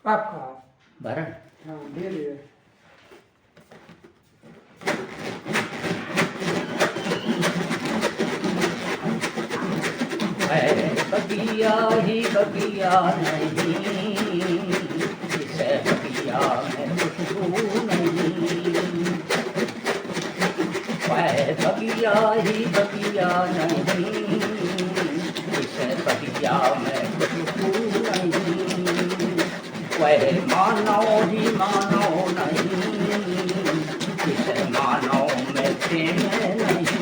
आपका भरण हाँ दे दिए। है बगिया ही बगिया नहीं, इस बगिया में खुशबू नहीं। है बगिया ही बगिया नहीं, इस बगिया में खुशबू नहीं। वह मानो ही मानो नहीं, इस मानो में प्रेम नहीं।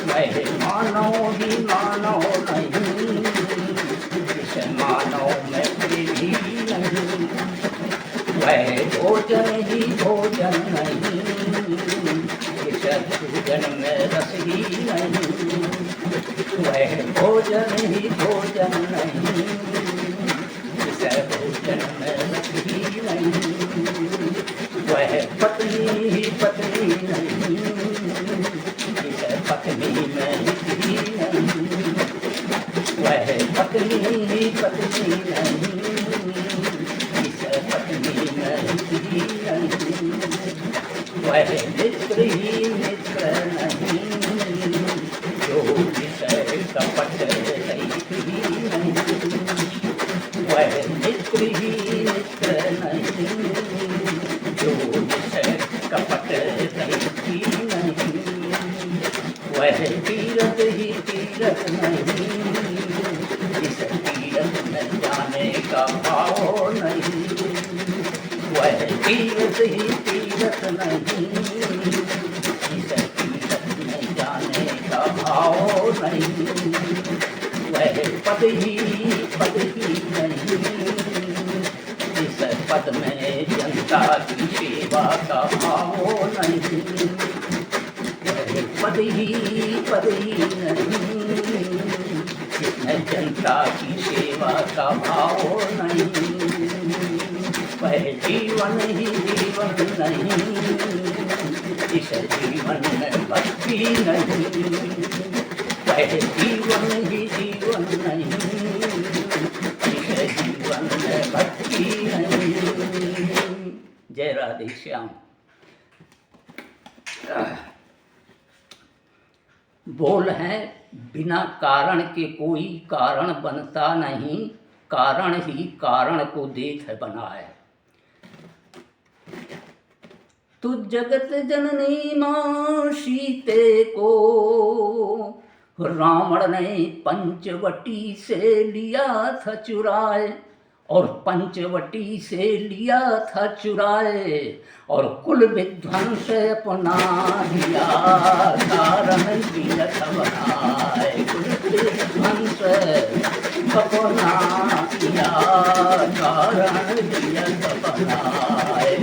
वह मानो ही मानो नहीं, इस मानो में प्रेम ही नहीं। वह भोजन ही भोजन नहीं, इस भोजन में रस ही नहीं। वह भोजन ही भोजन नहीं, इस भोजन में रस ही नहीं। वह पत्नी ही पत्नी नहीं, इस पत्नी में हित ही नहीं। वह पत्नी ही पत्नी नहीं, इस पत्नी में हित ही नहीं। वह मित्र ही मित्र नहीं, जो विषय कपट रहित ही नहीं। वह मित्र ही मित्र नहीं, जो विषय कपट रहित ही नहीं। वह तीरथ ही तीरथ नहीं, इस तीरथ में जाने का भाव नहीं। वह तीरथ ही तीरथ नहीं, इस तीरथ में जाने का भाव नहीं। वह पद ही नहीं, इस पद में जनता की सेवा का भाव नहीं। पद ही नहीं, इसमें जनता की सेवा का भाव नहीं। वह जीवन ही जीवन नहीं, इस जीवन में भक्ति नहीं। वह जीवन ही जीवन नहीं, इस जीवन में भक्ति नहीं। जय राधे श्याम। बोल है बिना कारण के कोई कारण बनता नहीं, कारण ही कारण को देख बनाए। तू जगत जननी मां सीते को रावण ने पंचवटी से लिया था चुराए, और पंचवटी से लिया था चुराए, और कुल विध्वंस अपना दिया कारण विलख बनाए। कुल विध्वंस अपना दिया कारण विलख बनाए।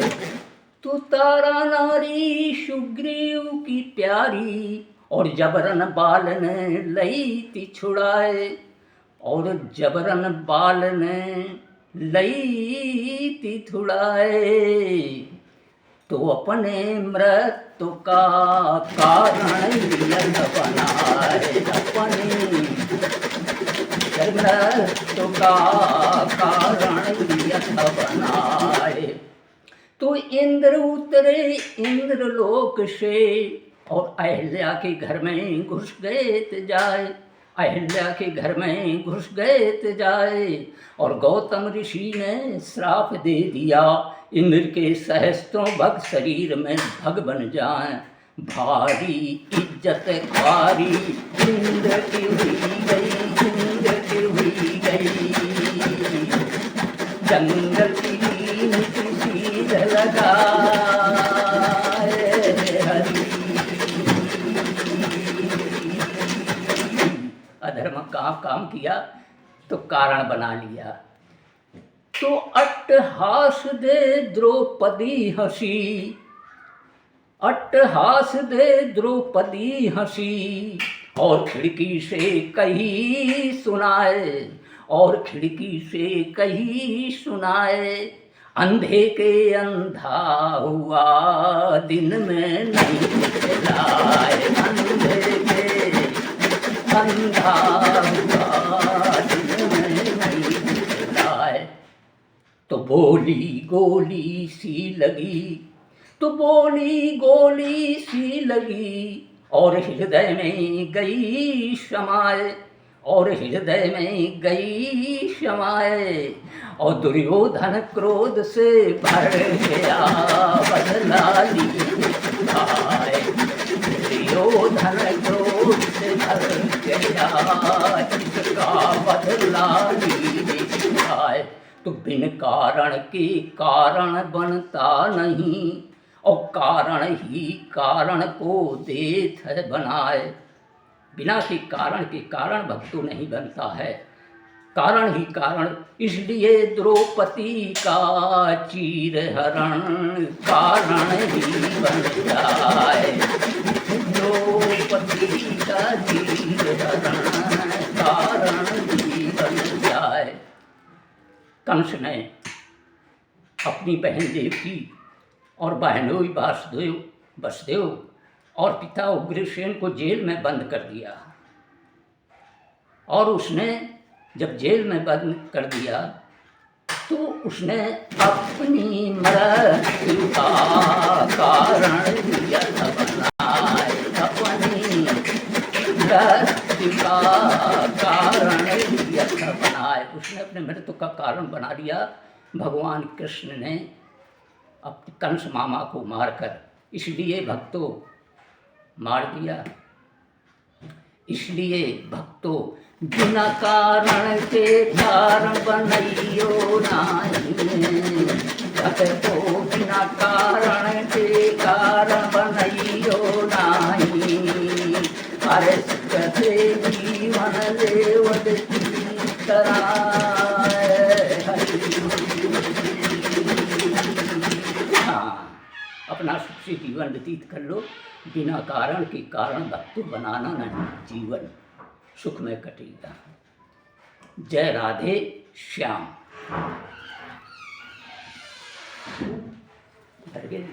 तू तारा नारी सुग्रीव की प्यारी, और जबरन बाल ने लई थी छुड़ाए, और जबरन बाल ने लई थी छुड़ाए। तो अपने मृत्यु का कारण विलख बनाए। अपने मृत्यु का कारण विलख बनाए। तो इंद्र उतरे इंद्रलोक से, और अहिल्या के घर में घुस गए त जाए। अहिल्या के घर में घुस गए त जाए, और गौतम ऋषि ने श्राप दे दिया, इंद्र के सहस्त्रों भग शरीर में भग बन जाए। भारी इज्जत ख्वारी इंद्र की हुई गई, इंद्र की हुई गई। जंगल की सीध लगा अधर्म का काम किया तो कारण बना लिया। तो अट्टहास दे द्रौपदी हंसी, अट्टहास दे द्रौपदी हंसी, और खिड़की से कही सुनाए, और खिड़की से कही सुनाए। अंधे के अंधा हुआ दिन में नहीं दिखलाए। अंधे के अंधा हुआ दिन में नहीं दिखलाए। बोली गोली सी लगी, तो बोली गोली सी लगी, और हृदय में गई शमाए, और हृदय में गई शमाए, और दुर्योधन क्रोध से भर गया, बदला लिए आए। दुर्योधन क्रोध से भर गया, इसका बदला लिए आए। तो बिन कारण के कारण बनता नहीं, और कारण ही कारण को देत है बनाए। बिना के कारण भक्तों नहीं बनता है, कारण ही कारण। इसलिए द्रौपदी का चीर हरण कारण ही बन जाए, द्रौपदी का चीर हरण कारण ही बन जाए। कंस ने अपनी बहन देवकी और बहनोई वसुदेव और पिता उग्रसेन को जेल में बंद कर दिया। और उसने जब जेल में बंद कर दिया तो उसने अपनी मृत्यु का कारण यथ बनाए, अपनी मृत्यु का कारण यथ बनाए। उसने अपने मृत्यु का कारण बना लिया। भगवान कृष्ण ने अपने कंस मामा को मारकर, इसलिए भक्तों मार दिया। इसलिए भक्तों बिना कारण के कारण बनइयो नाही, भक्तों बिना कारण के कारण बनइयो नाही। अरे सुखते जीवन लेवत की कराए। अपना सुख से जीवन व्यतीत कर लो, बिना कारण के कारण भक्ति बनाना नहीं, जीवन सुख में कटेगा। जय राधे श्याम। भर गए।